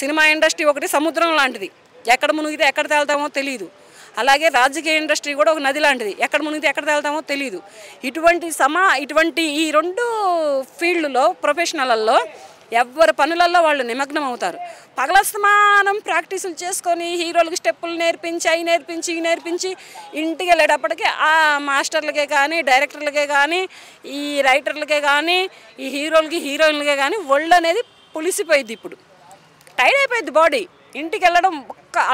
Cinema industry ఒకటి సముద్రం లాంటిది, ఎక్కడ మునిగితే ఎక్కడ తేలుతామో తెలియదు. అలాగే రాజకీయ ఇండస్ట్రీ కూడా ఒక నది లాంటిది, ఎక్కడ మునిగితే ఎక్కడ తేలుతామో తెలియదు. ఇటువంటి ఈ రెండు ఫీల్డ్లో ప్రొఫెషనల్లో ఎవరి పనులలో వాళ్ళు నిమగ్నం అవుతారు. పగలస్తమానం ప్రాక్టీసులు చేసుకొని హీరోలకి స్టెప్పులు నేర్పించి అవి నేర్పించి ఇవి నేర్పించి ఇంటికి వెళ్ళేటప్పటికి ఆ మాస్టర్లకే కానీ డైరెక్టర్లకే కానీ ఈ రైటర్లకే కానీ ఈ హీరోయిన్లకే కానీ ఒళ్ళు అనేది పులిసిపోయింది. ఇప్పుడు టైర్డ్ అయిపోయింది బాడీ. ఇంటికి వెళ్ళడం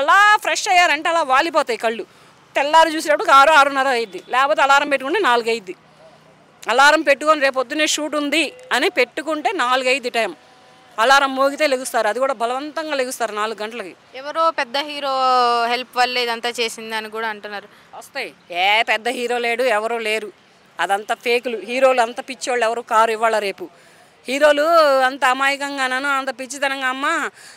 అలా ఫ్రెష్ అయ్యారంటే అలా వాలిపోతాయి కళ్ళు. తెల్లారు చూసేటప్పుడు 6, 6:30 అయ్యిద్ది, లేకపోతే అలారం పెట్టుకుంటే 4 అయ్యిద్ది. అలారం పెట్టుకొని రేపు పొద్దున్నే షూట్ ఉంది అని పెట్టుకుంటే 4 అయ్యిద్ది టైం. అలారం మోగితే లెగుస్తారు, అది కూడా బలవంతంగా లెగుస్తారు 4 గంటలకి. ఎవరో పెద్ద హీరో హెల్ప్ వల్ల ఇదంతా చేసింది అని కూడా అంటున్నారు. వస్తాయి, పెద్ద హీరో లేడు, ఎవరో లేరు, అదంతా ఫేకులు. హీరోలు అంత పిచ్చోళ్ళు ఎవరు కారు ఇవాళ రేపు. హీరోలు అంత అమాయకంగానూ అంత పిచ్చితనంగా, అమ్మ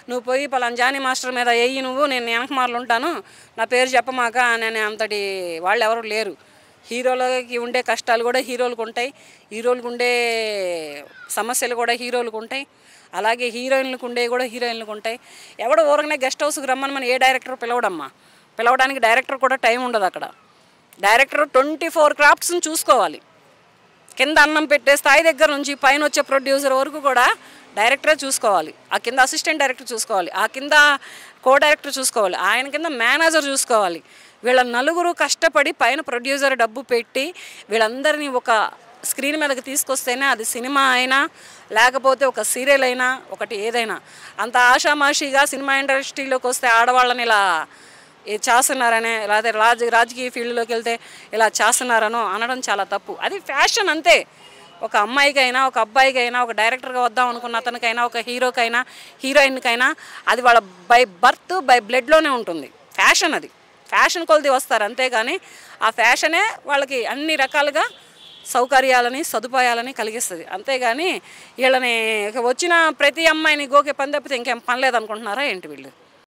నువ్వు పోయి పలానా జానీ మాస్టర్ మీద వెయ్యి, నువ్వు నేను వెనకమార్లు ఉంటాను, నా పేరు చెప్పమాక నేను అంతటి వాళ్ళు ఎవరు లేరు. హీరోలకి ఉండే కష్టాలు కూడా హీరోలకు ఉంటాయి, హీరోలకు ఉండే సమస్యలు కూడా హీరోలకు ఉంటాయి, అలాగే హీరోయిన్లకు ఉండే కూడా హీరోయిన్లకు ఉంటాయి. ఎవడో ఊరకనే గెస్ట్ హౌస్కి రమ్మని మన ఏ డైరెక్టర్ పిలవడమ్మా. పిలవడానికి డైరెక్టర్ కూడా టైం ఉండదు అక్కడ. డైరెక్టర్ 24 క్రాఫ్ట్స్ని చూసుకోవాలి. కింద అన్నం పెట్టే స్థాయి దగ్గర నుంచి పైన వచ్చే ప్రొడ్యూసర్ వరకు కూడా డైరెక్టరే చూసుకోవాలి. ఆ కింద అసిస్టెంట్ డైరెక్టర్ చూసుకోవాలి, ఆ కింద కో డైరెక్టర్ చూసుకోవాలి, ఆయన కింద మేనేజర్ చూసుకోవాలి. వీళ్ళ నలుగురు కష్టపడి పైన ప్రొడ్యూసర్ డబ్బు పెట్టి వీళ్ళందరినీ ఒక స్క్రీన్ మీదకి తీసుకొస్తేనే అది సినిమా అయినా లేకపోతే ఒక సీరియల్ అయినా ఒకటి ఏదైనా. అంత ఆషామాషిగా సినిమా ఇండస్ట్రీలోకి వస్తే ఆడవాళ్ళని ఇలా చేస్తున్నారనే, లేకపోతే రాజకీయ ఫీల్డ్లోకి వెళ్తే ఇలా చేస్తున్నారనో అనడం చాలా తప్పు. అది ఫ్యాషన్ అంతే. ఒక అమ్మాయికైనా ఒక అబ్బాయికైనా ఒక డైరెక్టర్గా వద్దాం అనుకున్న అతనికైనా ఒక హీరోకైనా హీరోయిన్కైనా అది వాళ్ళ బై బర్త్ బై బ్లడ్లోనే ఉంటుంది. ఫ్యాషన్ అది, ఫ్యాషన్ కొలది వస్తారు అంతేగాని ఆ ఫ్యాషనే వాళ్ళకి అన్ని రకాలుగా సౌకర్యాలని సదుపాయాలని కలిగిస్తుంది. అంతేగాని వీళ్ళని వచ్చిన ప్రతి అమ్మాయిని గోకే పని తప్పితే ఇంకేం పని లేదనుకుంటున్నారా ఏంటి వీళ్ళు?